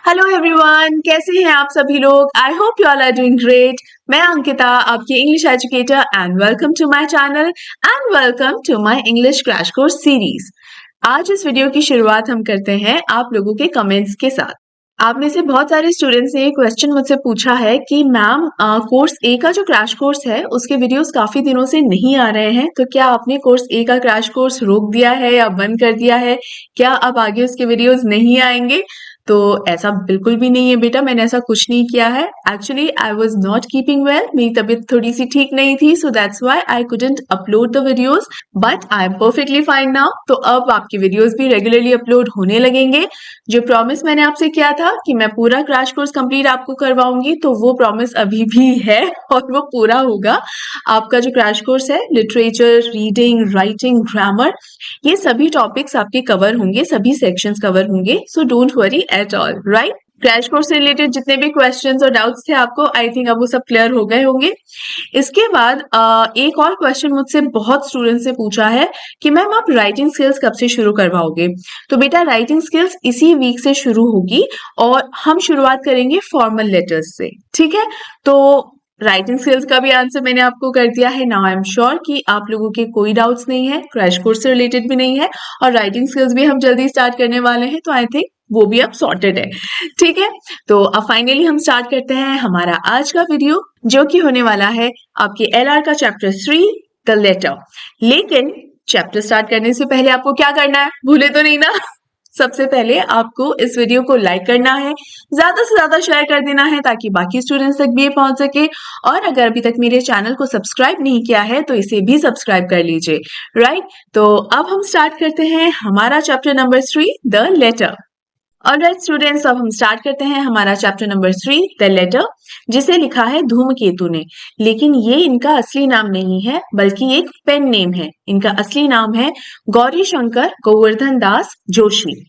Hello everyone, कैसे हैं आप सभी लोग। I hope you all are doing great. मैं अंकिता, आपकी English educator, and welcome to my channel and welcome to my English crash course series. आज इस वीडियो की शुरुआत हम करते हैं आप लोगों के कमेंट्स के साथ। आप में से बहुत सारे स्टूडेंट्स ने ये क्वेश्चन मुझसे पूछा है कि मैम कोर्स ए का जो क्रैश कोर्स है उसके वीडियोस काफी दिनों से नहीं आ रहे हैं, तो क्या आपने कोर्स ए का क्रैश कोर्स रोक दिया है या बंद कर दिया है? क्या अब आगे उसके वीडियोस नहीं आएंगे? तो ऐसा बिल्कुल भी नहीं है बेटा, मैंने ऐसा कुछ नहीं किया है। Actually I was not keeping well, मेरी तबीयत थोड़ी सी ठीक नहीं थी, so that's why I couldn't upload the videos, but I am perfectly fine now. तो अब आपके वीडियोस भी रेगुलरली अपलोड होने लगेंगे। जो प्रॉमिस मैंने आपसे किया था कि मैं पूरा क्रैश कोर्स कंप्लीट आपको करवाऊंगी, तो वो प्रॉमिस अभी भी है और वो पूरा होगा। आपका जो क्रैश कोर्स है, लिटरेचर, रीडिंग, राइटिंग, ग्रामर, ये सभी टॉपिक्स आपके कवर होंगे, सभी सेक्शंस कवर होंगे, so don't worry at all, right. Crash course से रिलेटेड जितने भी क्वेश्चंस और डाउट्स थे आपको, आई थिंक अब वो सब क्लियर हो गए होंगे। इसके बाद एक और क्वेश्चन मुझसे बहुत स्टूडेंट्स ने पूछा है कि मैम आप राइटिंग स्किल्स कब से शुरू करवाओगे? तो बेटा राइटिंग स्किल्स इसी वीक से शुरू होगी और हम शुरुआत करेंगे फॉर्मल लेटर्स से, ठीक है। तो राइटिंग स्किल्स का भी आंसर मैंने आपको कर दिया है। नाउ आई एम श्योर कि आप लोगों के कोई डाउट्स नहीं है, क्रैश कोर्स से रिलेटेड भी नहीं है, और राइटिंग स्किल्स भी हम जल्दी स्टार्ट करने वाले हैं, तो आई थिंक वो भी अब सॉर्टेड है, ठीक है। तो अब फाइनली हम स्टार्ट करते हैं हमारा आज का वीडियो, जो कि होने वाला है आपके एलआर का चैप्टर 3 द लेटर। लेकिन चैप्टर स्टार्ट करने से पहले आपको क्या करना है, भूले तो नहीं ना? सबसे पहले आपको इस वीडियो को लाइक करना है, ज्यादा से ज्यादा शेयर कर देना है ताकि बाकी स्टूडेंट्स तक भी ये पहुंच सके। और अगर अभी तक मेरे चैनल को सब्सक्राइब नहीं किया है तो इसे भी सब्सक्राइब कर लीजिए, राइट। तो अब हम स्टार्ट करते हैं हमारा chapter number 3 the letter. Alright students, अब हम स्टार्ट करते हैं हमारा चैप्टर नंबर 3 द लेटर, जिसे लिखा है धूमकेतु ने। लेकिन ये इनका असली नाम नहीं है, बल्कि एक पेन नेम है। इनका असली नाम है गौरी शंकर गोवर्धन दास जोशी।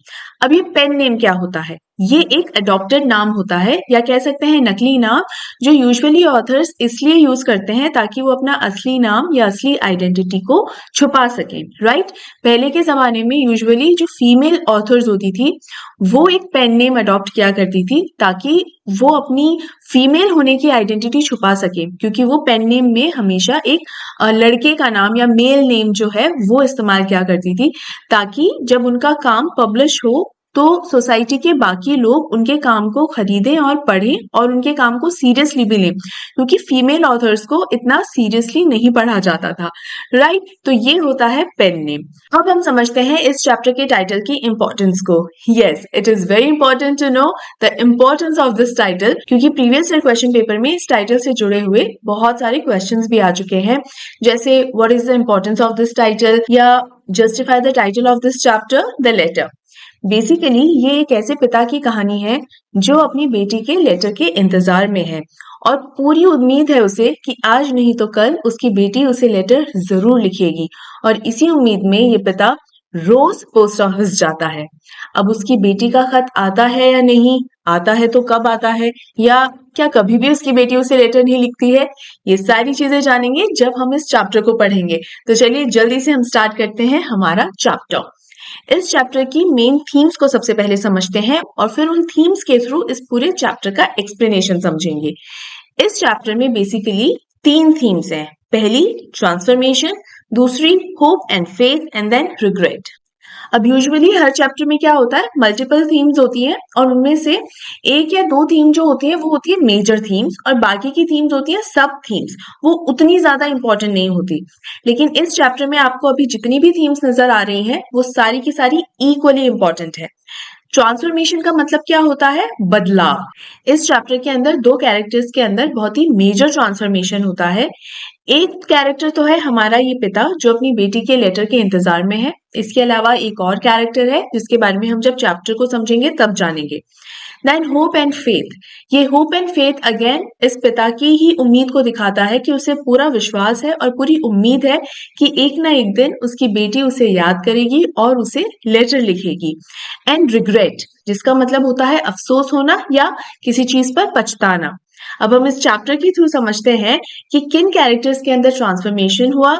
अब ये पेन नेम क्या होता है? ये एक अडॉप्टेड नाम होता है, या कह सकते हैं नकली नाम, जो यूजुअली ऑथर्स इसलिए यूज करते हैं ताकि वो अपना असली नाम या असली आइडेंटिटी को छुपा सकें, राइट। पहले के जमाने में यूजुअली जो फीमेल ऑथर्स होती थी वो एक पेन नेम अडॉप्ट किया करती थी ताकि वो अपनी फीमेल होने की आइडेंटिटी छुपा सके, क्योंकि वो पेन नेम में हमेशा एक लड़के का नाम या मेल नेम जो है वो इस्तेमाल किया करती थी, ताकि जब उनका काम पब्लिश हो तो सोसाइटी के बाकी लोग उनके काम को खरीदें और पढ़ें और उनके काम को सीरियसली भी लें, क्योंकि फीमेल ऑथर्स को इतना सीरियसली नहीं पढ़ा जाता था, राइट। तो ये होता है पेन नेम। अब हम समझते हैं इस चैप्टर के टाइटल की इंपॉर्टेंस को। Yes, it is very important to know the importance of this title, क्योंकि प्रीवियस ईयर क्वेश्चन पेपर में इस टाइटल से जुड़े हुए बहुत सारे क्वेश्चंस भी आ चुके हैं, जैसे what is the importance of this title, या justify the title of this chapter the letter. Basically ये एक ऐसे पिता की कहानी है जो अपनी बेटी के लेटर के इंतजार में है और पूरी उम्मीद है उसे कि आज नहीं तो कल उसकी बेटी उसे लेटर जरूर लिखेगी, और इसी उम्मीद में ये पिता रोज पोस्ट ऑफिस जाता है। अब उसकी बेटी का खत आता है या नहीं, आता है तो कब आता है, या क्या कभी भी उसकी बेटी उसे लेटर नहीं लिखती है, ये सारी चीजें जानेंगे जब हम इस चैप्टर को पढ़ेंगे। तो चलिए जल्दी से हम स्टार्ट करते हैं हमारा चैप्टर। इस चैप्टर की मेन थीम्स को सबसे पहले समझते हैं और फिर उन थीम्स के थ्रू इस पूरे चैप्टर का एक्सप्लेनेशन समझेंगे। इस चैप्टर में बेसिकली 3 थीम्स हैं। पहली ट्रांसफॉर्मेशन, दूसरी hope and faith, and then regret. अब यूजुअली हर चैप्टर में क्या होता है, मल्टीपल थीम्स होती हैं और उनमें से एक या दो थीम जो होती है वो होती है मेजर थीम्स, और बाकी की थीम्स होती है सब थीम्स, वो उतनी ज्यादा इंपॉर्टेंट नहीं होती। लेकिन इस चैप्टर में आपको अभी जितनी भी थीम्स नजर आ रही हैं वो सारी की सारी इक्वली इंपॉर्टेंट है। ट्रांसफॉर्मेशन का मतलब क्या होता है? बदलाव। इस चैप्टर के अंदर 2 कैरेक्टर्स के अंदर बहुत ही मेजर ट्रांसफॉर्मेशन होता है। एक कैरेक्टर तो है हमारा ये पिता जो अपनी बेटी के लेटर के इंतजार में है। इसके अलावा एक और कैरेक्टर है जिसके बारे में हम जब चैप्टर को समझेंगे तब जानेंगे। Then hope and faith. ये होप एंड फेथ अगेन इस पिता की ही उम्मीद को दिखाता है कि उसे पूरा विश्वास है और पूरी उम्मीद है कि एक ना एक दिन उसकी बेटी उसे याद करेगी और उसे लेटर लिखेगी। एंड रिग्रेट, जिसका मतलब होता है अफसोस होना या किसी चीज पर पछताना। अब हम इस चैप्टर के थ्रू समझते हैं कि किन कैरेक्टर्स के अंदर ट्रांसफॉर्मेशन हुआ,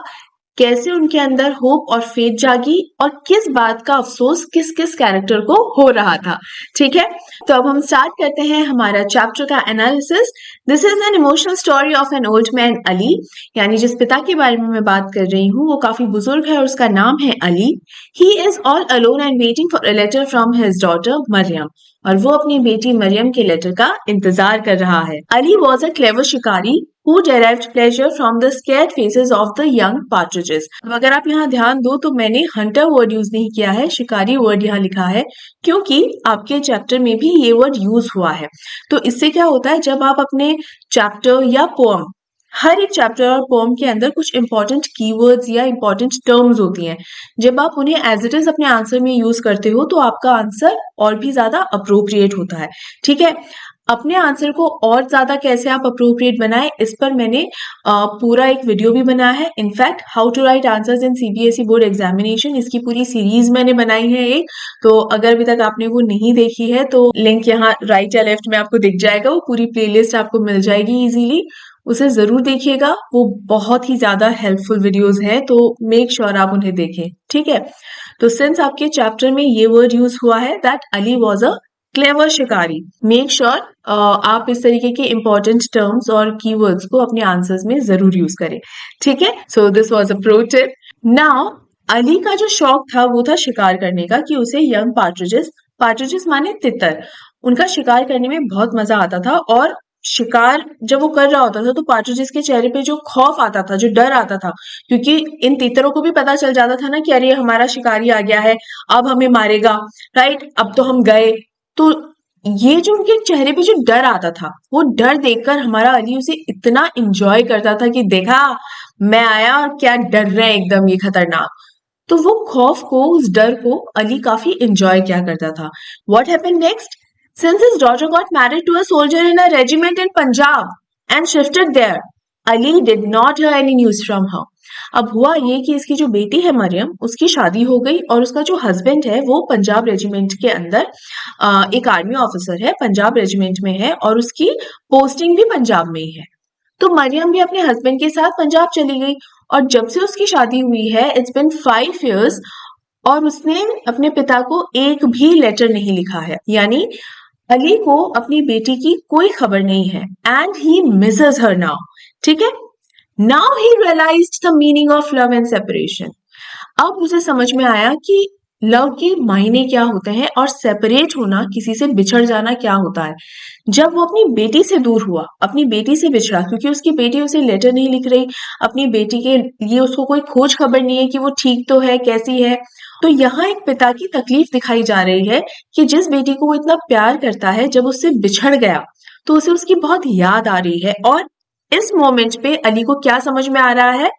कैसे उनके अंदर होप और फेथ जागी और किस बात का अफसोस किस किस कैरेक्टर को हो रहा था। ठीक है, तो अब हम स्टार्ट करते हैं हमारा चैप्टर का analysis. This is an emotional story of an old man Ali, यानी जिस पिता के बारे में मैं बात कर रही हूँ वो काफी बुजुर्ग है और उसका नाम है Ali. He is all alone and waiting for a letter from his daughter Mariam, और वो अपनी बेटी मरियम के लेटर का इंतजार कर रहा है। अली वॉज अ क्लेवर शिकारी who derived pleasure from the scared faces of the young partridges। अब अगर आप यहाँ ध्यान दो तो मैंने हंटर वर्ड यूज नहीं किया है, शिकारी वर्ड यहाँ लिखा है, क्योंकि आपके चैप्टर में भी ये वर्ड यूज हुआ है। तो इससे क्या होता है, जब आप अपने चैप्टर या पोअम, हर एक चैप्टर और पोअम के अंदर कुछ इंपॉर्टेंट कीवर्ड्स या इंपॉर्टेंट टर्म्स होती हैं, जब आप उन्हें एज इट इज अपने आंसर में यूज करते हो तो आपका आंसर और भी ज्यादा अप्रोप्रिएट होता है। ठीक है, अपने आंसर को और ज्यादा कैसे आप अप्रोप्रिएट बनाएं, इस पर मैंने पूरा एक वीडियो भी बनाया है। In fact how to write answers in CBSE board examination, इसकी पूरी सीरीज मैंने बनाई है एक। तो अगर अभी तक आपने वो नहीं देखी है तो लिंक यहाँ राइट या लेफ्ट में आपको दिख जाएगा, वो पूरी प्लेलिस्ट आपको मिल जाएगी इजीली, उसे जरूर देखिएगा। वो बहुत ही ज्यादा हेल्पफुल वीडियोस हैं, तो मेक श्योर आप उन्हें देखें। ठीक है, तो सिंस आपके चैप्टर में ये वर्ड यूज हुआ है that Ali was a clever शिकारी, मेक श्योर आप इस तरीके के इंपॉर्टेंट टर्म्स और कीवर्ड्स को अपने आंसर्स में जरूर यूज करें। ठीक है, सो this was a pro tip. Now Ali का जो शौक था वो था शिकार करने का, कि उसे यंग पार्ट्रिजेस, पार्ट्रिजेस माने तितर, उनका शिकार करने में बहुत मजा आता था। और शिकार जब वो कर रहा होता था तो पार्ट्रिजेस के चेहरे पे जो खौफ आता था, जो डर आता था, क्योंकि इन तीतरों को भी पता चल जाता था ना कि अरे हमारा शिकारी आ गया है, अब हमें मारेगा, राइट, अब तो हम गए। तो ये जो उनके चेहरे पे जो डर आता था, वो डर देखकर हमारा अली उसे इतना एंजॉय करता था कि देखा, मैं आया और क्या डर रहे हैं एकदम ये खतरनाक। तो वो खौफ को, उस डर को अली काफी एंजॉय किया करता था। What happened next? Since his daughter got married to a soldier in a regiment in Punjab and shifted there, Ali did not hear any news from her. अब हुआ ये कि इसकी जो बेटी है मरियम, उसकी शादी हो गई और उसका जो हस्बैंड है वो पंजाब रेजिमेंट के अंदर एक आर्मी ऑफिसर है, पंजाब रेजिमेंट में है और उसकी पोस्टिंग भी पंजाब में ही है। तो मरियम भी अपने हस्बैंड के साथ पंजाब चली गई, और जब से उसकी शादी हुई है इट्स बिन 5 years, और उसने अपने पिता को एक भी लेटर नहीं लिखा है। यानी अली को अपनी बेटी की कोई खबर नहीं है, and he misses her now. ठीक है, now he realized the meaning of love and separation. अब उसे समझ में आया कि लव के मायने क्या होते हैं और सेपरेट होना, किसी से बिछड़ जाना क्या होता है। जब वो अपनी बेटी से दूर हुआ, अपनी बेटी से बिछड़ा, क्योंकि उसकी बेटी उसे लेटर नहीं लिख रही, अपनी बेटी के लिए उसको कोई खोज खबर नहीं है कि वो ठीक तो है, कैसी है। तो यहाँ एक पिता की तकलीफ दिखाई जा रही है कि जिस बेटी को वो इतना प्यार करता है, जब उससे बिछड़ गया तो उसे उसकी बहुत याद आ रही है। और इस मोमेंट पे अली को क्या समझ में आ रहा है?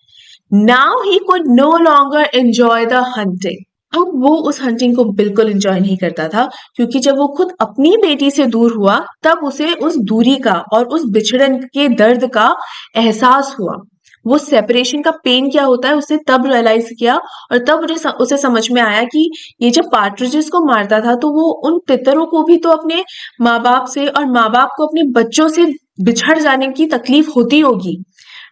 Now he could no longer enjoy the hunting. अब वो उस हंटिंग को बिल्कुल एंजॉय नहीं करता था, क्योंकि जब वो खुद अपनी बेटी से दूर हुआ तब उसे उस दूरी का और उस बिछड़न के दर्द का एहसास हुआ। वो सेपरेशन का पेन क्या होता है उसे तब रियलाइज किया, और तब उसे समझ में आया कि ये जब पार्ट्रिजेस को मारता था तो वो उन तितरों को भी तो अपने माँ बाप से और माँ बाप को अपने बच्चों से बिछड़ जाने की तकलीफ होती होगी,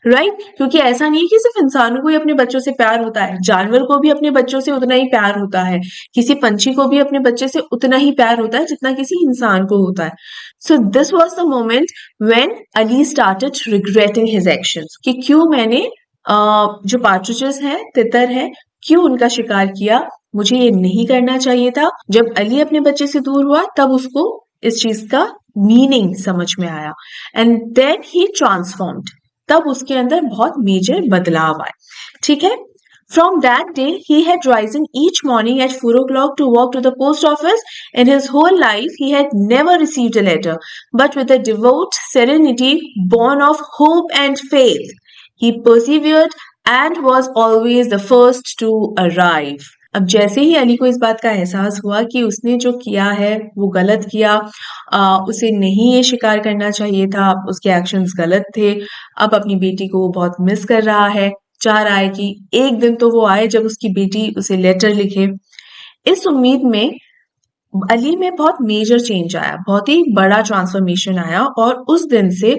राइट? क्योंकि ऐसा नहीं है कि सिर्फ इंसानों को ही अपने बच्चों से प्यार होता है, जानवर को भी अपने बच्चों से उतना ही प्यार होता है, किसी पंछी को भी अपने बच्चे से उतना ही प्यार होता है जितना किसी इंसान को होता है। So this was the moment when Ali started regretting his actions, कि क्यों मैंने जो पार्ट्रिजेस हैं, तितर हैं, क्यों उनका शिकार किया, मुझे ये नहीं करना चाहिए था। जब अली अपने बच्चे से दूर हुआ तब उसको इस चीज का मीनिंग समझ में आया, एंड देन ही ट्रांसफॉर्म्ड, तब उसके अंदर बहुत मेजर बदलाव आए। ठीक है, from that day he had risen each morning at 4 o'clock to walk to the post office. In his whole life he had never received a letter, but with a devout serenity born of hope and faith he persevered and was always the first to arrive. अब जैसे ही अली को इस बात का एहसास हुआ कि उसने जो किया है वो गलत किया, उसे नहीं ये शिकार करना चाहिए था, उसके एक्शंस गलत थे, अब अपनी बेटी को वो बहुत मिस कर रहा है, चाह रहा है कि एक दिन तो वो आए जब उसकी बेटी उसे लेटर लिखे। इस उम्मीद में अली में बहुत मेजर चेंज आया, बहुत ही बड़ा ट्रांसफॉर्मेशन आया और उस दिन से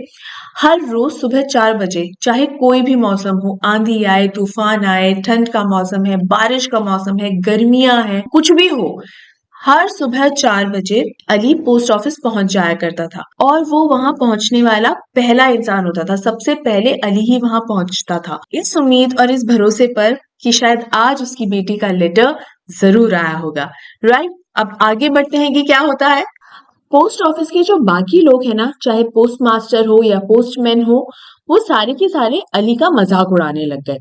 हर रोज सुबह 4 बजे, चाहे कोई भी मौसम हो, आंधी आए, तूफान आए, ठंड का मौसम है, बारिश का मौसम है, गर्मियां हैं, कुछ भी हो, हर सुबह 4 बजे अली पोस्ट ऑफिस पहुंच जाया करता था और वो वहां पहुंचने वाला पहला इंसान होता था। सबसे पहले अली ही वहां पहुंचता था, इस उम्मीद और इस भरोसे पर कि शायद आज उसकी बेटी का लेटर जरूर आया होगा। राइट, अब आगे बढ़ते हैं कि क्या होता है। पोस्ट ऑफिस के जो बाकी लोग हैं ना, चाहे पोस्ट मास्टर हो या पोस्टमैन हो, वो सारे के सारे अली का मजाक उड़ाने लग गए।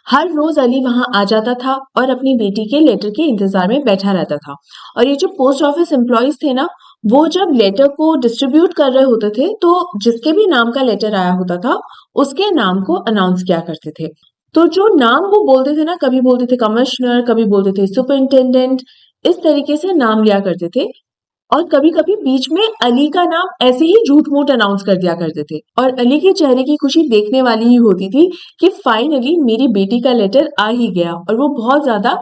हर रोज अली वहां आ जाता था और अपनी बेटी के लेटर के इंतजार में बैठा रहता था। और ये जो पोस्ट ऑफिस एम्प्लॉयज थे ना, वो जब लेटर को डिस्ट्रीब्यूट कर रहे होते थे तो जिसके भी नाम का लेटर आया होता था उसके नाम को अनाउंस किया करते थे। तो जो नाम वो बोलते थे ना, कभी बोलते थे कमिश्नर, कभी बोलते थे सुपरिंटेंडेंट, इस तरीके से नाम लिया करते थे। और कभी-कभी बीच में अली का नाम ऐसे ही झूठ-मूठ अनाउंस कर दिया करते थे और अली के चेहरे की खुशी देखने वाली ही होती थी कि फाइनली मेरी बेटी का लेटर आ ही गया और वो बहुत ज़्यादा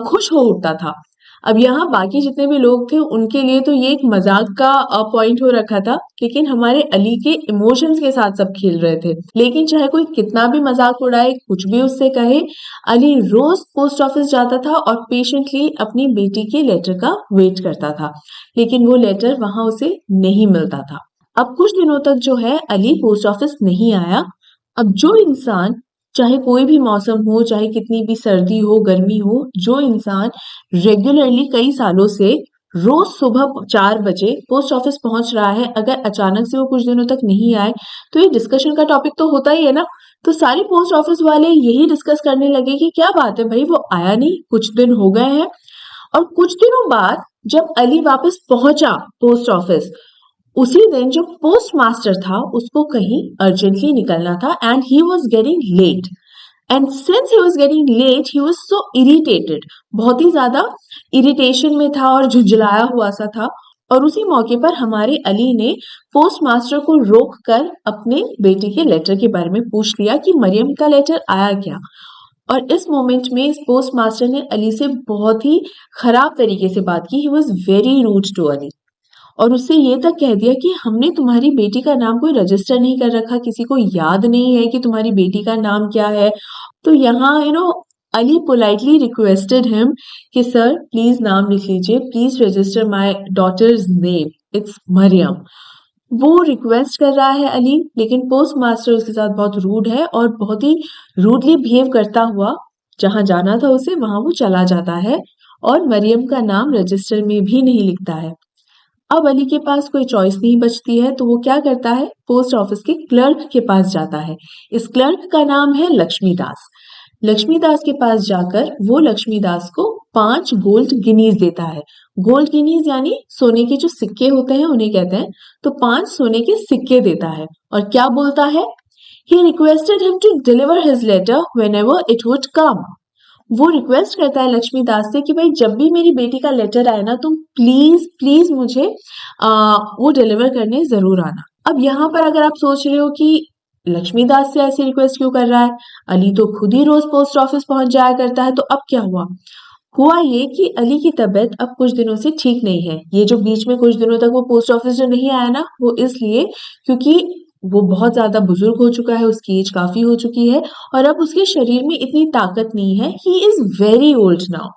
खुश हो उठता था। अब यहाँ बाकी जितने भी लोग थे उनके लिए तो ये एक मज़ाक का पॉइंट हो रखा था, लेकिन हमारे अली के इमोशंस के साथ सब खेल रहे थे। लेकिन चाहे कोई कितना भी मज़ाक उड़ाए, कुछ भी उससे कहे, अली रोज़ पोस्ट ऑफिस जाता था और पेशेंटली अपनी बेटी के लेटर का वेट करता था। लेकिन वो लेटर वहां उसे नहीं मिलता था। अब कुछ दिनों तक जो है अली पोस्ट ऑफिस नहीं आया। अब जो इंसान, चाहे कोई भी मौसम हो, चाहे कितनी भी सर्दी हो, गर्मी हो, जो इंसान रेगुलरली कई सालों से रोज सुबह 4 बजे पोस्ट ऑफिस पहुंच रहा है, अगर अचानक से वो कुछ दिनों तक नहीं आए तो ये डिस्कशन का टॉपिक तो होता ही है ना। तो सारे पोस्ट ऑफिस वाले यही डिस्कस करने लगे कि क्या बात है भाई, वो आया नहीं, कुछ दिन हो गए हैं। और कुछ दिनों बाद जब अली वापस पहुंचा पोस्ट ऑफिस, उसी दिन जो पोस्ट मास्टर था उसको कहीं अर्जेंटली निकलना था and he was getting late. And since he was getting late he was so irritated, बहुत ही ज्यादा इरिटेशन में था और झुंझलाया हुआ सा था। और उसी मौके पर हमारे अली ने पोस्ट मास्टर को रोक कर अपने बेटे के लेटर के बारे में पूछ लिया कि मरियम का लेटर आया क्या। और इस मोमेंट में इस पोस्ट मास्टर ने अली से बहुत ही खराब तरीके से बात की। He was very rude to Ali और उससे ये तक कह दिया कि हमने तुम्हारी बेटी का नाम कोई रजिस्टर नहीं कर रखा, किसी को याद नहीं है कि तुम्हारी बेटी का नाम क्या है। तो यहाँ अली पोलाइटली रिक्वेस्टेड हिम कि सर प्लीज नाम लिख लीजिए, please register my daughter's name, it's Mariam. वो रिक्वेस्ट कर रहा है अली, लेकिन पोस्ट मास्टर उसके साथ बहुत रूड है और बहुत ही रूडली बिहेव करता हुआ जहां जाना था उसे वहां वो चला जाता है और मरियम का नाम रजिस्टर में भी नहीं लिखता है। अब अली के पास कोई चॉइस नहीं बचती है तो वो क्या करता है, पोस्ट ऑफिस के क्लर्क के पास जाता है। इस क्लर्क का नाम है लक्ष्मीदास। लक्ष्मीदास के पास जाकर वो लक्ष्मीदास को 5 गोल्ड गिनीज देता है। गोल्ड गिनीज यानी सोने के जो सिक्के होते हैं उन्हें कहते हैं। तो 5 सोने के सिक्के देता है और क्या बोलता है, he requested him to deliver his letter whenever it would come. वो रिक्वेस्ट करता है लक्ष्मीदास से कि भाई जब भी मेरी बेटी का लेटर आए ना, तुम प्लीज प्लीज मुझे वो डिलीवर करने जरूर आना। अब यहाँ पर अगर आप सोच रहे हो कि लक्ष्मीदास से ऐसी रिक्वेस्ट क्यों कर रहा है, अली तो खुद ही रोज पोस्ट ऑफिस पहुंच जाया करता है, तो अब क्या हुआ। हुआ ये कि अली की तबीयत अब कुछ दिनों से ठीक नहीं है। ये जो बीच में कुछ दिनों तक वो पोस्ट ऑफिस जो नहीं आया ना, वो इसलिए क्योंकि वो बहुत ज्यादा बुजुर्ग हो चुका है, उसकी एज काफी हो चुकी है और अब उसके शरीर में इतनी ताकत नहीं है। He is very old now.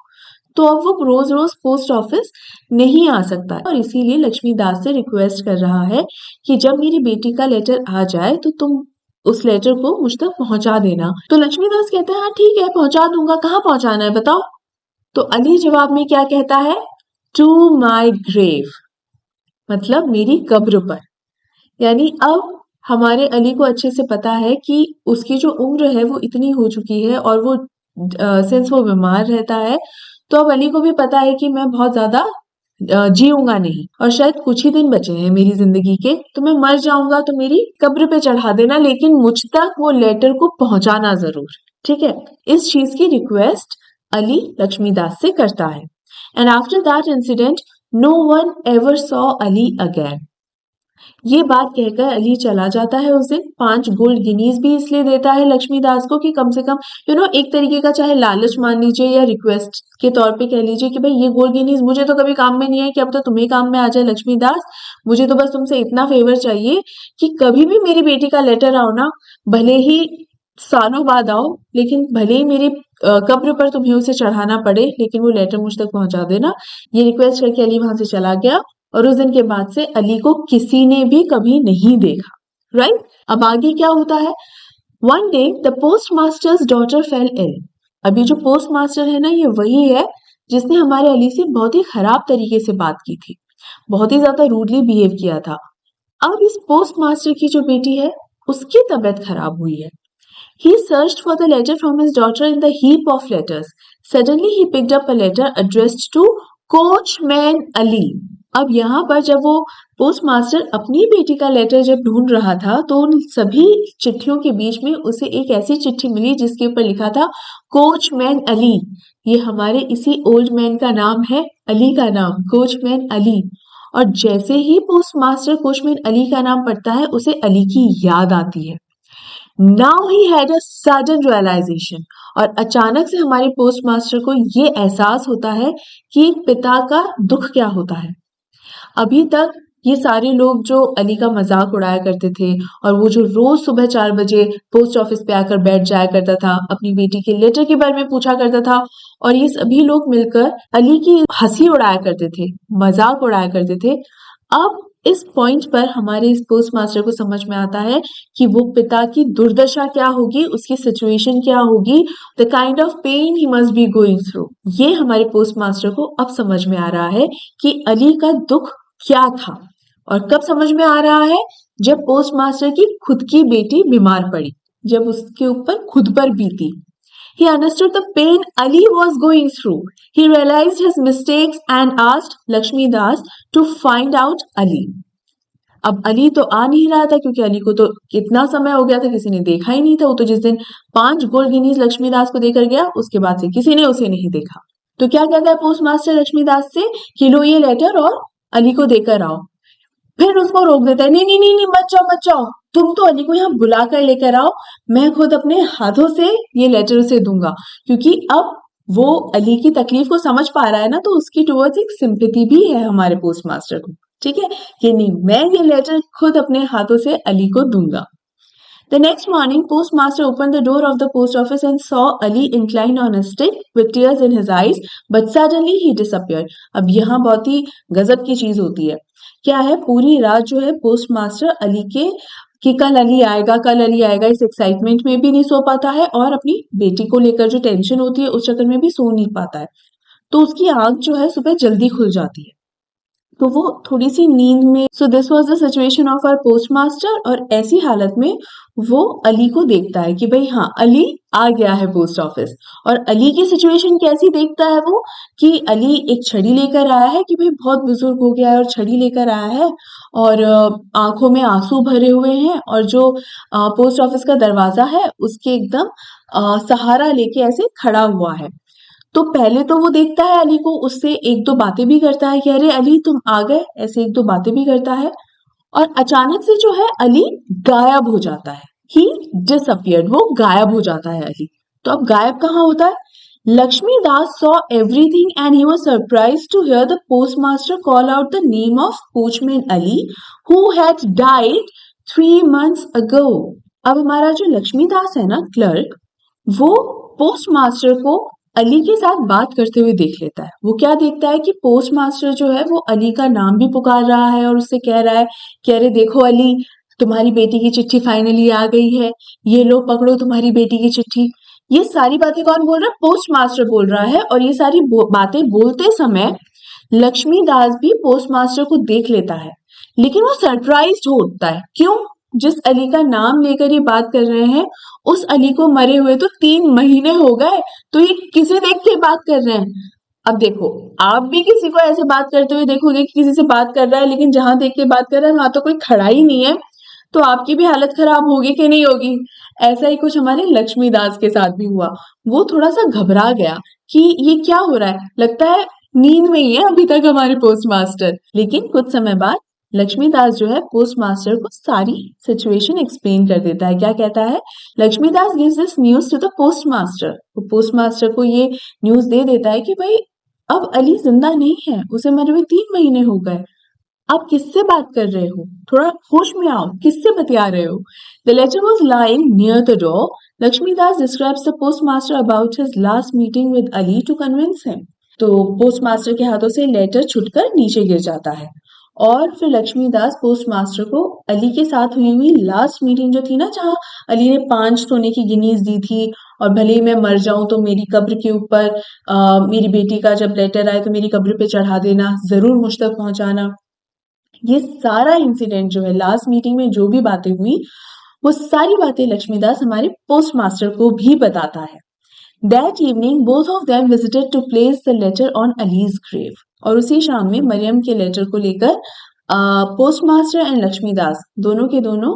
तो अब वो रोज रोज पोस्ट ऑफिस नहीं आ सकता है और इसीलिए लक्ष्मीदास से रिक्वेस्ट कर रहा है कि जब मेरी बेटी का लेटर आ जाए तो तुम उस लेटर को मुझ तक पहुंचा देना। तो लक्ष्मीदास कहता है हाँ ठीक है, पहुंचा दूंगा, कहाँ पहुंचाना है बताओ। तो अली जवाब में क्या कहता है, टू माई ग्रेव, मतलब मेरी कब्र पर। यानी अब हमारे अली को अच्छे से पता है कि उसकी जो उम्र है वो इतनी हो चुकी है और वो सिंस वो बीमार रहता है तो अब अली को भी पता है कि मैं बहुत ज्यादा जीऊंगा नहीं और शायद कुछ ही दिन बचे हैं मेरी जिंदगी के, तो मैं मर जाऊंगा तो मेरी कब्र पे चढ़ा देना, लेकिन मुझ तक वो लेटर को पहुंचाना जरूर। ठीक है, इस चीज की रिक्वेस्ट अली लक्ष्मीदास से करता है। And after that incident no one ever saw Ali again. ये बात कहकर अली चला जाता है। उस दिन 5 गोल्ड गिनीज भी इसलिए देता है लक्ष्मीदास को कि कम से कम एक तरीके का चाहे लालच मान लीजिए या रिक्वेस्ट के तौर पे कह लीजिए कि भाई ये गोल्ड गिनीज मुझे तो कभी काम में नहीं है कि अब तो तुम्हें काम में आ जाए लक्ष्मीदास। मुझे तो बस तुमसे इतना फेवर चाहिए कि कभी भी मेरी बेटी का लेटर आओ ना, भले ही सालों बाद आओ, लेकिन भले ही मेरी कब्र पर तुम्हें उसे चढ़ाना पड़े, लेकिन वो लेटर मुझ तक पहुंचा देना। ये रिक्वेस्ट करके अली वहां से चला गया और उस दिन के बाद से अली को किसी ने भी कभी नहीं देखा। राइट? अब आगे क्या होता है? One day the post master's daughter fell ill. अभी जो पोस्ट मास्टर है ना, ये वही है जिसने हमारे अली से बहुत ही खराब तरीके से बात की थी, बहुत ही ज्यादा रूडली बिहेव किया था। अब इस पोस्ट मास्टर की जो बेटी है उसकी तबीयत खराब हुई है। He searched for the letter from his daughter in the heap of letters. Suddenly he picked up a letter addressed to Coachman Ali. अब यहाँ पर जब वो पोस्ट मास्टर अपनी बेटी का लेटर जब ढूंढ रहा था तो उन सभी चिट्ठियों के बीच में उसे एक ऐसी चिट्ठी मिली जिसके ऊपर लिखा था कोचमैन अली। ये हमारे इसी ओल्ड मैन का नाम है, अली का नाम, कोचमैन अली। और जैसे ही पोस्ट मास्टर कोचमैन अली का नाम पढ़ता है उसे अली की याद आती है। Now he had a sudden realisation. और अचानक से हमारे पोस्ट मास्टर को ये एहसास होता है कि एक पिता का दुख क्या होता है। अभी तक ये सारे लोग जो अली का मजाक उड़ाया करते थे और वो जो रोज सुबह 4 बजे पोस्ट ऑफिस पे आकर बैठ जाया करता था, अपनी बेटी के लेटर के बारे में पूछा करता था, और ये सभी लोग मिलकर अली की हंसी उड़ाया करते थे, मजाक उड़ाया करते थे। अब इस पॉइंट पर हमारे इस पोस्ट मास्टर को समझ में आता है कि वो पिता की दुर्दशा क्या होगी, उसकी सिचुएशन क्या होगी, the kind of pain he must be going through. ये हमारे पोस्ट मास्टर को अब समझ में आ रहा है कि अली का दुख क्या था। और कब समझ में आ रहा है? जब पोस्ट मास्टर की खुद की बेटी बीमार पड़ी, जब उसके ऊपर खुद पर बीती। He understood the pain Ali was going through. He realized his mistakes and asked Lakshmi Das to find out Ali. अब अली तो आ नहीं रहा था क्योंकि अली को तो कितना समय हो गया था, किसी ने देखा ही नहीं था। वो तो जिस दिन 5 गोल्ड गिनीज लक्ष्मीदास को देकर गया उसके बाद से किसी ने उसे नहीं देखा। तो क्या कहता है पोस्ट मास्टर लक्ष्मीदास से कि लो ये लेटर और अली को देकर आओ। फिर उसको रोक देता है, नहीं नहीं नहीं नहीं, मत जाओ मत जाओ, तुम तो अली को यहाँ बुला कर लेकर आओ, मैं खुद अपने हाथों से ये लेटर उसे दूंगा। क्योंकि अब वो अली की तकलीफ को समझ पा रहा है ना, तो उसकी टुवर्ड्स एक सिंपैथी भी है हमारे पोस्ट मास्टर को। ठीक है कि नहीं, मैं ये लेटर खुद अपने हाथों से अली को दूंगा। The next morning, postmaster opened the door of the post office and saw Ali inclined on a stick with tears in his eyes, but suddenly he disappeared. अब यहाँ बहुत ही गजब की चीज होती है। क्या है, पूरी रात जो है पोस्ट मास्टर अली के कि कल अली आएगा, कल अली आएगा, इस एक्साइटमेंट में भी नहीं सो पाता है और अपनी बेटी को लेकर जो टेंशन होती है उस चक्कर में भी सो नहीं पाता है। तो उसकी आंख जो है सुबह जल्दी खुल जाती है, तो वो थोड़ी सी नींद में। So this was the situation of our post master. और ऐसी हालत में वो अली को देखता है कि भाई हाँ, अली आ गया है पोस्ट ऑफिस। और अली की सिचुएशन कैसी देखता है वो, कि अली एक छड़ी लेकर आया है, कि भाई बहुत बुजुर्ग हो गया है और छड़ी लेकर आया है और आंखों में आंसू भरे हुए हैं, और जो पोस्ट ऑफिस का दरवाजा है उसके एकदम सहारा लेके ऐसे खड़ा हुआ है। तो पहले तो वो देखता है अली को, उससे एक दो बातें भी करता है कि अरे अली तुम आ गए, ऐसे एक दो बातें भी करता है। और अचानक से जो है अली गायब हो जाता है। ही डिसअपियर्ड, वो गायब हो जाता है अली। तो अब गायब कहाँ होता है? Laxmidas saw everything and he was surprised to hear the postmaster call out the name of Coachman Ali who had died 3 months ago. अब हमारा जो लक्ष्मीदास है ना क्लर्क, वो पोस्ट मास्टर को अली के साथ बात करते हुए देख लेता है। वो क्या देखता है कि पोस्ट मास्टर जो है वो अली का नाम भी पुकार रहा है और उससे कह रहा है कि अरे देखो अली, तुम्हारी बेटी की चिट्ठी फाइनली आ गई है, ये लो पकड़ो तुम्हारी बेटी की चिट्ठी। ये सारी बातें कौन बोल रहा है? पोस्ट मास्टर बोल रहा है। और ये सारी बातें बोलते समय लक्ष्मीदास भी पोस्ट मास्टर को देख लेता है, लेकिन वो सरप्राइज्ड होता है। क्यों? जिस अली का नाम लेकर ये बात कर रहे हैं उस अली को मरे हुए तो 3 महीने हो गए, तो ये किसे देख के बात कर रहे हैं? अब देखो, आप भी किसी को ऐसे बात करते हुए देखोगे कि किसी से बात कर रहा है, लेकिन जहां देख के बात कर रहा है वहां तो कोई खड़ा ही नहीं है, तो आपकी भी हालत खराब होगी कि नहीं होगी? ऐसा ही कुछ हमारे लक्ष्मीदास के साथ भी हुआ। वो थोड़ा सा घबरा गया कि ये क्या हो रहा है, लगता है नींद में ही है अभी तक हमारे पोस्ट मास्टर। लेकिन कुछ समय बाद लक्ष्मीदास जो है पोस्ट मास्टर को सारी सिचुएशन एक्सप्लेन कर देता है। क्या कहता है? Laxmidas gives this news to the post master. वो पोस्ट मास्टर को ये न्यूज दे देता है कि भाई अब अली जिंदा नहीं है, उसे मरे हुए 3 महीने हो गए। आप किससे बात कर रहे हो? थोड़ा होश में आओ, किससे बतिया रहे हो? The letter was lying near the door. Laxmidas describes the post master about his last meeting with Ali to convince him. तो पोस्ट मास्टर के हाथों से लेटर छुटकर नीचे गिर जाता है और फिर लक्ष्मीदास पोस्ट मास्टर को अली के साथ हुई लास्ट मीटिंग जो थी ना, जहाँ अली ने 5 सोने की गिनीज दी थी और भले ही मैं मर जाऊं तो मेरी कब्र के ऊपर मेरी बेटी का जब लेटर आए तो मेरी कब्र पे चढ़ा देना, जरूर मुझ तक पहुंचाना। ये सारा इंसिडेंट जो है लास्ट मीटिंग में जो भी बातें हुई वो सारी बातें लक्ष्मीदास हमारे पोस्ट मास्टर को भी बताता है। That evening both of them visited to place the letter on Ali's grave. और उसी शाम में मरियम के लेटर को लेकर पोस्ट मास्टर एंड लक्ष्मीदास दोनों के दोनों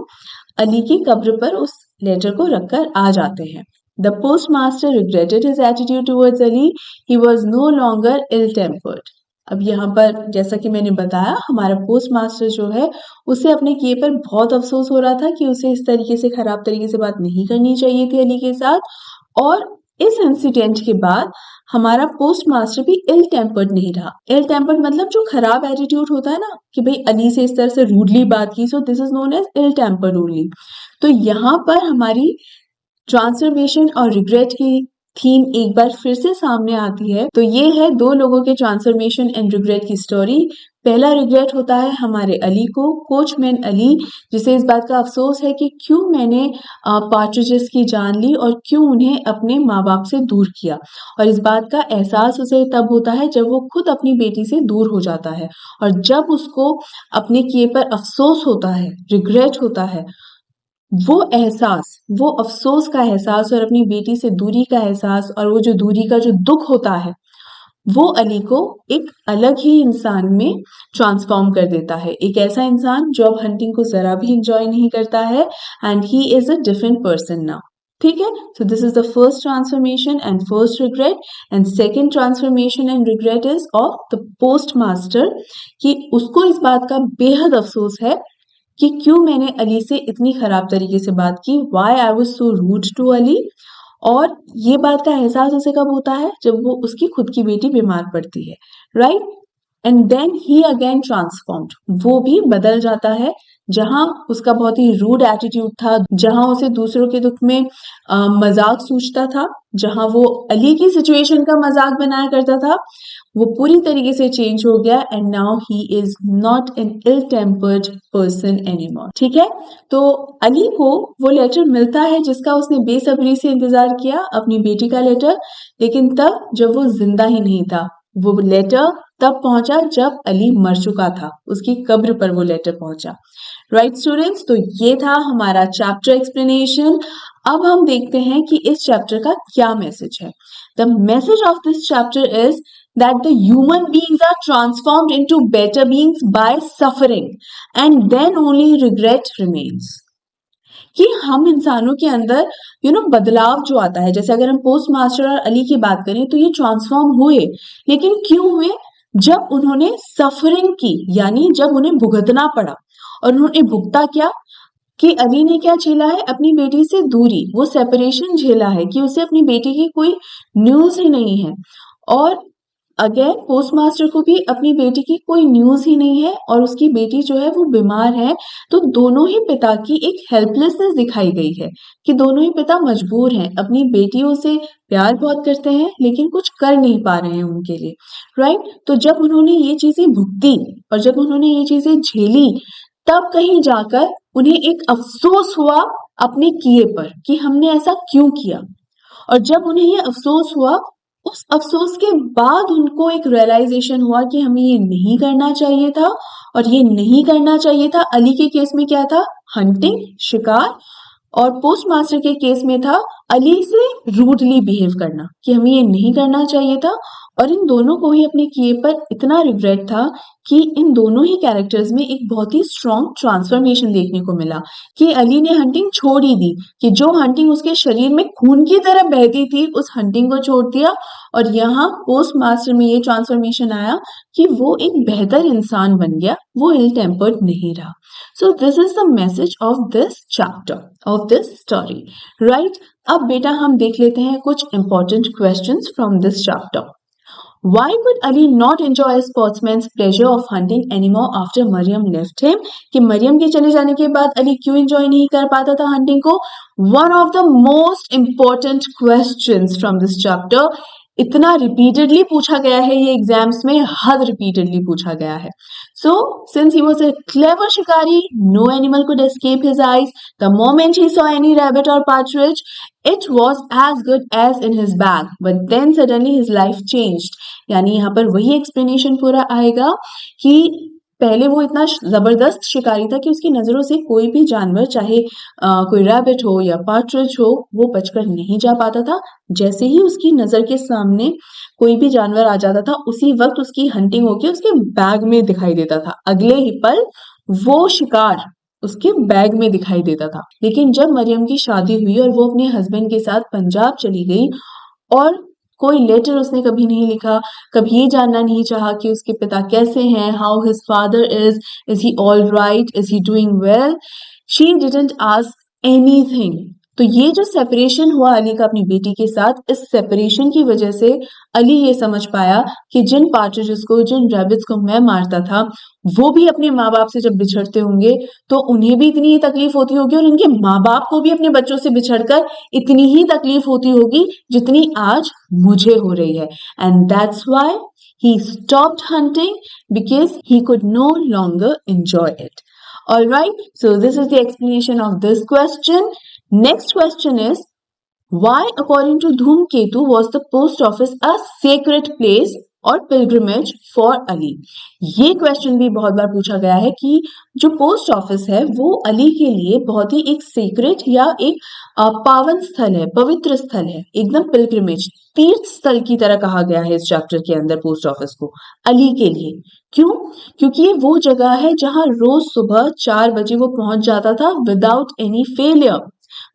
अली की कब्र पर उस लेटर को रखकर आ जाते हैं। The post master regretted his attitude towards Ali, he was no longer ill tempered. अब यहाँ पर जैसा कि मैंने बताया, हमारा पोस्ट मास्टर जो है उसे अपने किए पर बहुत अफसोस हो रहा था कि उसे इस तरीके से खराब तरीके से बात नहीं करनी चाहिए थी अली के साथ। और इस इंसिडेंट के बाद हमारा पोस्ट मास्टर भी इल टेम्पर्ड नहीं रहा। इल टेम्पर्ड मतलब जो खराब एटीट्यूड होता है ना, कि भाई अली से इस तरह से रूडली बात की, so this is known as ill tempered only. तो यहाँ पर हमारी ट्रांसफॉर्मेशन और रिग्रेट की थीम एक बार फिर से सामने आती है। तो ये है दो लोगों के ट्रांसफॉर्मेशन एंड रिग्रेट की स्टोरी। पहला रिग्रेट होता है हमारे अली को, कोचमैन अली, जिसे इस बात का अफसोस है कि क्यों मैंने पार्ट्रिजेस की जान ली और क्यों उन्हें अपने माँ बाप से दूर किया। और इस बात का एहसास उसे तब होता है जब वो खुद अपनी बेटी से दूर हो जाता है और जब उसको अपने किए पर अफसोस होता है, रिग्रेट होता है। वो एहसास, वो अफसोस का एहसास और अपनी बेटी से दूरी का एहसास और वो जो दूरी का जो दुख होता है, वो अली को एक अलग ही इंसान में ट्रांसफॉर्म कर देता है। एक ऐसा इंसान जो अब हंटिंग को जरा भी इंजॉय नहीं करता है and he is a different person now. ठीक है, सो this is the first transformation and first regret. And second transformation and regret is of the post master, कि उसको इस बात का बेहद अफसोस है कि क्यों मैंने अली से इतनी खराब तरीके से बात की, why I was so rude to Ali. और ये बात का एहसास उसे कब होता है? जब वो उसकी खुद की बेटी बीमार पड़ती है, right? And then he again transformed, वो भी बदल जाता है। जहां उसका बहुत ही रूड एटीट्यूड था, जहां उसे दूसरों के दुख में मजाक सूझता था, जहां वो अली की सिचुएशन का मजाक बनाया करता था, वो पूरी तरीके से चेंज हो गया and now he is not an ill tempered person anymore. ठीक है, तो अली को वो लेटर मिलता है जिसका उसने बेसब्री से इंतजार किया, अपनी बेटी का लेटर, लेकिन तब जब वो जिंदा ही नहीं था। वो लेटर तब पहुंचा जब अली मर चुका था, उसकी कब्र पर वो लेटर पहुंचा। राइट स्टूडेंट्स, तो ये था हमारा चैप्टर एक्सप्लेनेशन। अब हम देखते हैं कि इस चैप्टर का क्या मैसेज है। The message of this chapter is that the human beings are transformed into better beings by suffering and then only regret remains। कि हम इंसानों के अंदर बदलाव जो आता है, जैसे अगर हम पोस्ट मास्टर और अली की बात करें तो ये ट्रांसफॉर्म हुए, लेकिन क्यों हुए? जब उन्होंने सफरिंग की, यानी जब उन्हें भुगतना पड़ा। और उन्होंने भुगता क्या? कि अली ने क्या झेला है? अपनी बेटी से दूरी, वो सेपरेशन झेला है कि उसे अपनी बेटी की कोई न्यूज ही नहीं है। और अगेन पोस्ट मास्टर को भी अपनी बेटी की कोई न्यूज ही नहीं है और उसकी बेटी जो है वो बीमार है। तो दोनों ही पिता की एक हेल्पलेसनेस दिखाई गई है कि दोनों ही पिता मजबूर हैं, अपनी बेटियों से प्यार बहुत करते हैं लेकिन कुछ कर नहीं पा रहे हैं उनके लिए, राइट? तो जब उन्होंने ये चीजें भुगती और जब उन्होंने ये चीजें झेली, तब कहीं जाकर उन्हें एक अफसोस हुआ अपने किए पर कि हमने ऐसा क्यों किया। और जब उन्हें ये अफसोस हुआ, उस अफसोस के बाद उनको एक रियलाइजेशन हुआ कि हमें ये नहीं करना चाहिए था। और ये नहीं करना चाहिए था, अली के केस में क्या था? हंटिंग, शिकार। और पोस्ट मास्टर के केस में था अली से रूडली बिहेव करना कि हमें ये नहीं करना चाहिए था, और इन दोनों को ही अपने किए पर इतना रिग्रेट था कि इन दोनों ही कैरेक्टर्स में एक बहुत ही स्ट्रॉन्ग ट्रांसफॉर्मेशन देखने को मिला कि अली ने हंटिंग छोड़ ही दी, कि जो हंटिंग उसके शरीर में खून की तरह बहती थी उस हंटिंग को छोड़ दिया, और यहाँ पोस्ट मास्टर में ये ट्रांसफॉर्मेशन आया कि वो एक बेहतर इंसान बन गया, वो इल टेम्पर्ड नहीं रहा। So this is the message of this chapter, of this story, right? अब बेटा हम देख लेते हैं कुछ important questions from this chapter. Why would Ali not enjoy a sportsman's pleasure of hunting anymore after Maryam left him? कि मरियम के चले जाने के बाद अली क्यों enjoy नहीं कर पाता था hunting को? One of the most important questions from this chapter. इतना रिपीटेडली पूछा गया है ये एग्जाम्स में, हद रिपीटेडली पूछा गया है. So since he was a clever shikari, no animal could escape his eyes. The moment he saw any rabbit or partridge, it was as good as in his bag. But then suddenly his life changed. यानी यहाँ पर वही explanation पूरा आएगा कि पहले वो इतना जबरदस्त शिकारी था कि उसकी नजरों से कोई भी जानवर, चाहे कोई रैबिट हो या पार्ट्रिज हो, वो बचकर नहीं जा पाता था. जैसे ही उसकी नजर के सामने कोई भी जानवर आ जाता था, उसी वक्त उसकी हंटिंग होके उसके बैग में दिखाई देता था. अगले ही पल वो शिकार उसके बैग में दिखाई देता था. लेकिन जब मरियम की शादी हुई और वो अपने हस्बैंड के साथ पंजाब चली गई और कोई लेटर उसने कभी नहीं लिखा, कभी ये जानना नहीं चाहा कि उसके पिता कैसे हैं, how his father is he all right, is he doing well, she didn't ask anything. तो ये जो सेपरेशन हुआ अली का अपनी बेटी के साथ, इस सेपरेशन की वजह से अली ये समझ पाया कि जिन पार्ट्रिजेस को, जिन रैबिट्स को मैं मारता था, वो भी अपने माँ बाप से जब बिछड़ते होंगे तो उन्हें भी इतनी ही तकलीफ होती होगी, और उनके माँ बाप को भी अपने बच्चों से बिछड़कर इतनी ही तकलीफ होती होगी जितनी आज मुझे हो रही है. And that's why he stopped hunting, because he could no longer enjoy it. Alright, so this is the explanation of this question. Next question is, why according to Dhumketu was the post office a sacred place और pilgrimage for Ali? ये question भी बहुत बार पूछा गया है कि जो post office है वो अली के लिए बहुत ही एक सीक्रेट या एक पावन स्थल है, पवित्र स्थल है, एकदम पिलग्रिमेज, तीर्थ स्थल की तरह कहा गया है इस चैप्टर के अंदर पोस्ट ऑफिस को अली के लिए. क्यों? क्योंकि ये वो जगह है जहां रोज सुबह 4 बजे वो पहुंच जाता था without any failure.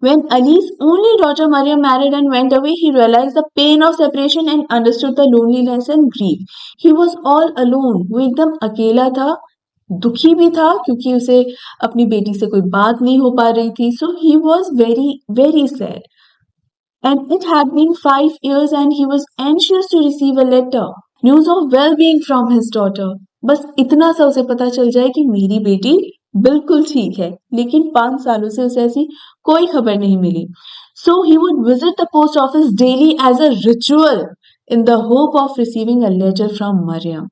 When Ali's only daughter Maryam married and went away, he realized the pain of separation and understood the loneliness and grief. He was all alone. वो एकदम अकेला था, दुखी भी था क्योंकि उसे अपनी बेटी से कोई बात नहीं हो पा रही थी. So he was very, very sad. And it had been 5 years and he was anxious to receive a letter. News of well-being from his daughter. बस इतना सा उसे पता चल जाए कि मेरी बेटी बिल्कुल ठीक है, लेकिन 5 सालों से उसे ऐसी कोई खबर नहीं मिली. So he would visit the post office daily as a ritual in the hope of receiving a letter from Maryam.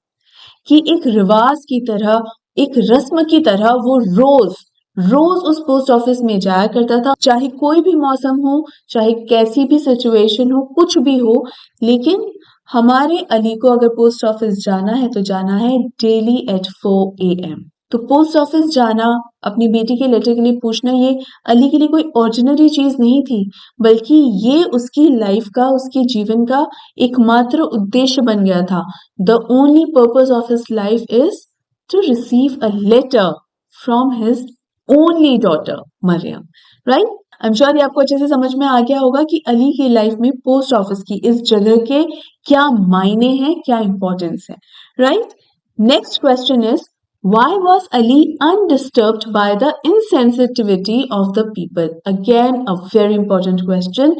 कि एक रिवाज की तरह, एक रस्म की तरह वो रोज रोज उस पोस्ट ऑफिस में जाया करता था, चाहे कोई भी मौसम हो, चाहे कैसी भी सिचुएशन हो, कुछ भी हो. लेकिन हमारे अली को अगर पोस्ट ऑफिस जाना है तो जाना है डेली एट 4 AM. तो पोस्ट ऑफिस जाना, अपनी बेटी के लेटर के लिए पूछना, ये अली के लिए कोई ऑर्डिनरी चीज नहीं थी, बल्कि ये उसकी लाइफ का, उसके जीवन का एकमात्र उद्देश्य बन गया था. The only purpose of his life is to receive a letter from his only daughter Mariam. Right? I am sure ये आपको अच्छे से समझ में आ गया होगा कि अली की लाइफ में पोस्ट ऑफिस की इस जगह के क्या मायने हैं, क्या इंपॉर्टेंस है. Right? Next question is, why was Ali undisturbed by the insensitivity of the people? Again, a very important question.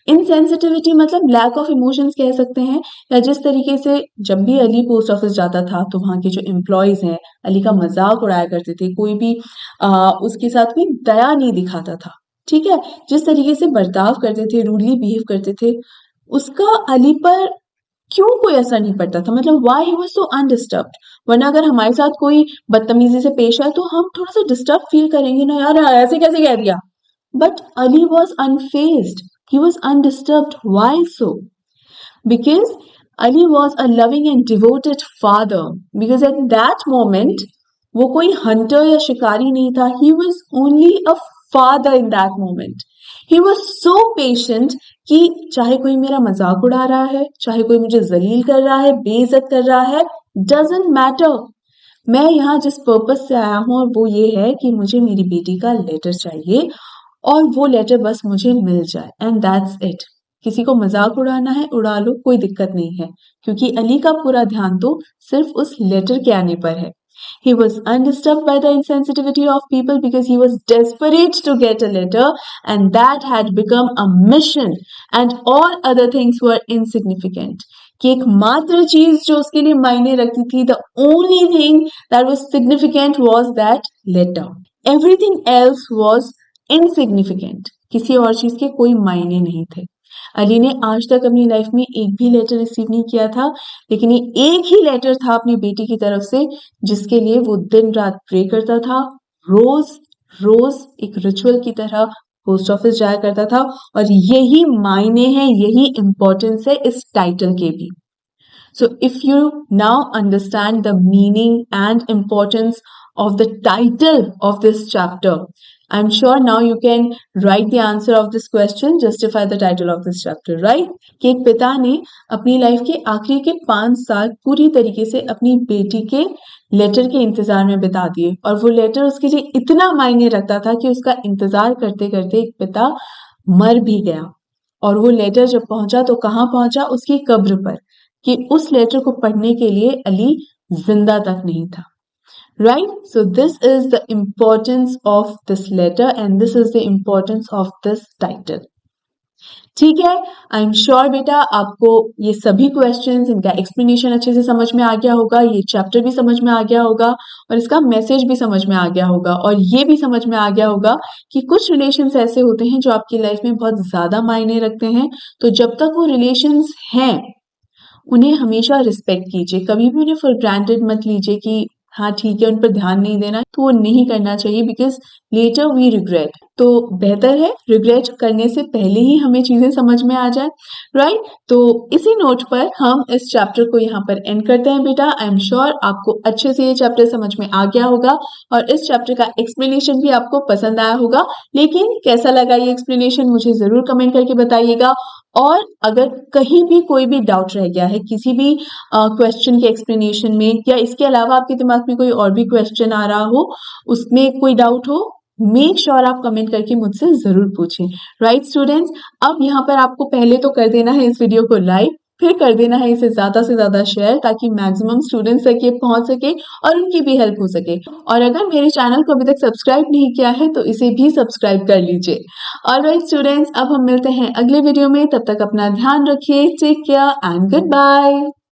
Insensitivity मतलब lack of emotions कह सकते हैं, या जिस तरीके से जब भी अली पोस्ट ऑफिस जाता था तो वहाँ के जो एम्प्लॉयज हैं अली का मजाक उड़ाया करते थे, कोई भी उसके साथ कोई दया नहीं दिखाता था. ठीक है, जिस तरीके से बर्ताव करते थे, रूडली बिहेव करते थे, उसका अली पर क्यों कोई असर नहीं पड़ता था. मतलब why he was so undisturbed. वरना अगर हमारे साथ कोई बदतमीजी से पेश आए तो हम थोड़ा सा डिस्टर्ब फील करेंगे ना, यार ऐसे कैसे कह दिया. But Ali was unfazed, he was undisturbed. Why so? Because Ali was a loving and devoted father. Because at that moment वो कोई हंटर या शिकारी नहीं था, he was only a father in that moment. He was so patient कि चाहे कोई मेरा मजाक उड़ा रहा है, चाहे कोई मुझे जलील कर रहा है, बेइज्जत कर रहा है, doesn't matter. मैं यहाँ जिस पर्पस से आया हूँ और वो ये है कि मुझे मेरी बेटी का लेटर चाहिए और वो लेटर बस मुझे मिल जाए, एंड दैट्स इट. किसी को मजाक उड़ाना है उड़ा लो, कोई दिक्कत नहीं है, क्योंकि अली का पूरा ध्यान तो सिर्फ उस लेटर के आने पर है. He was undisturbed by the insensitivity of people because he was desperate to get a letter, and that had become a mission, and all other things were insignificant. कि एक मात्र चीज जो उसके लिए मायने रखती थी, the only thing that was significant was that letter. Everything else was insignificant. किसी और चीज के कोई मायने नहीं थे. अली ने आज तक अपनी लाइफ में एक भी लेटर रिसीव नहीं किया था, लेकिन ये एक ही लेटर था अपनी बेटी की तरफ से जिसके लिए वो दिन रात प्रे करता था. रोज रोज एक रिचुअल की तरह पोस्ट ऑफिस जाया करता था, और यही मायने हैं, यही इंपॉर्टेंस है इस टाइटल के भी. So if you now understand the meaning and importance of the title of this chapter, I'm sure now you can write the answer of this question, justify the title of this chapter, right? कि एक पिता ने अपनी life के आखिरी के 5 साल पूरी तरीके से अपनी बेटी के लेटर के इंतजार में बिता दिए, और वो लेटर उसके लिए इतना मायने रखता था कि उसका इंतजार करते करते एक पिता मर भी गया. और वो लेटर जब पहुंचा तो कहाँ पहुंचा? उसकी कब्र पर, कि उस लेटर को पढ़ने के लिए अली जिंदा तक नहीं था. Right? So this is the importance of this letter, and this is the importance of this title. ठीक है, आई एम श्योर बेटा आपको ये सभी क्वेश्चंस, इनका एक्सप्लेनेशन अच्छे से समझ में आ गया होगा, ये चैप्टर भी समझ में आ गया होगा, और इसका मैसेज भी समझ में आ गया होगा, और ये भी समझ में आ गया होगा कि कुछ रिलेशंस ऐसे होते हैं जो आपकी लाइफ में बहुत ज्यादा मायने रखते हैं. तो जब तक वो रिलेशंस हैं उन्हें हमेशा रिस्पेक्ट कीजिए, कभी भी उन्हें फॉर ग्रांटेड मत लीजिए कि हाँ ठीक है उन पर ध्यान नहीं देना, तो वो नहीं करना चाहिए, बिकॉज लेटर वी रिग्रेट. तो बेहतर है रिग्रेट करने से पहले ही हमें चीजें समझ में आ जाए, राइट? तो इसी नोट पर हम इस चैप्टर को यहाँ पर एंड करते हैं बेटा. आई एम श्योर आपको अच्छे से ये चैप्टर समझ में आ गया होगा, और इस चैप्टर का एक्सप्लेनेशन भी आपको पसंद आया होगा. लेकिन कैसा लगा ये एक्सप्लेनेशन मुझे जरूर कमेंट करके बताइएगा, और अगर कहीं भी कोई भी डाउट रह गया है किसी भी क्वेश्चन के एक्सप्लेनेशन में, या इसके अलावा आपके दिमाग में कोई और भी क्वेश्चन आ रहा हो, उसमें कोई डाउट हो, मेक श्योर आप कमेंट करके मुझसे जरूर पूछें. राइट स्टूडेंट्स, अब यहाँ पर आपको पहले तो कर देना है इस वीडियो को लाइक, फिर कर देना है इसे ज्यादा से ज्यादा शेयर, ताकि मैक्सिमम स्टूडेंट्स तक ये पहुंच सके और उनकी भी हेल्प हो सके. और अगर मेरे चैनल को अभी तक सब्सक्राइब नहीं किया है तो इसे भी सब्सक्राइब कर लीजिए. ऑलराइट स्टूडेंट्स, अब हम मिलते हैं अगले वीडियो में. तब तक अपना ध्यान रखिए. Take care and good bye.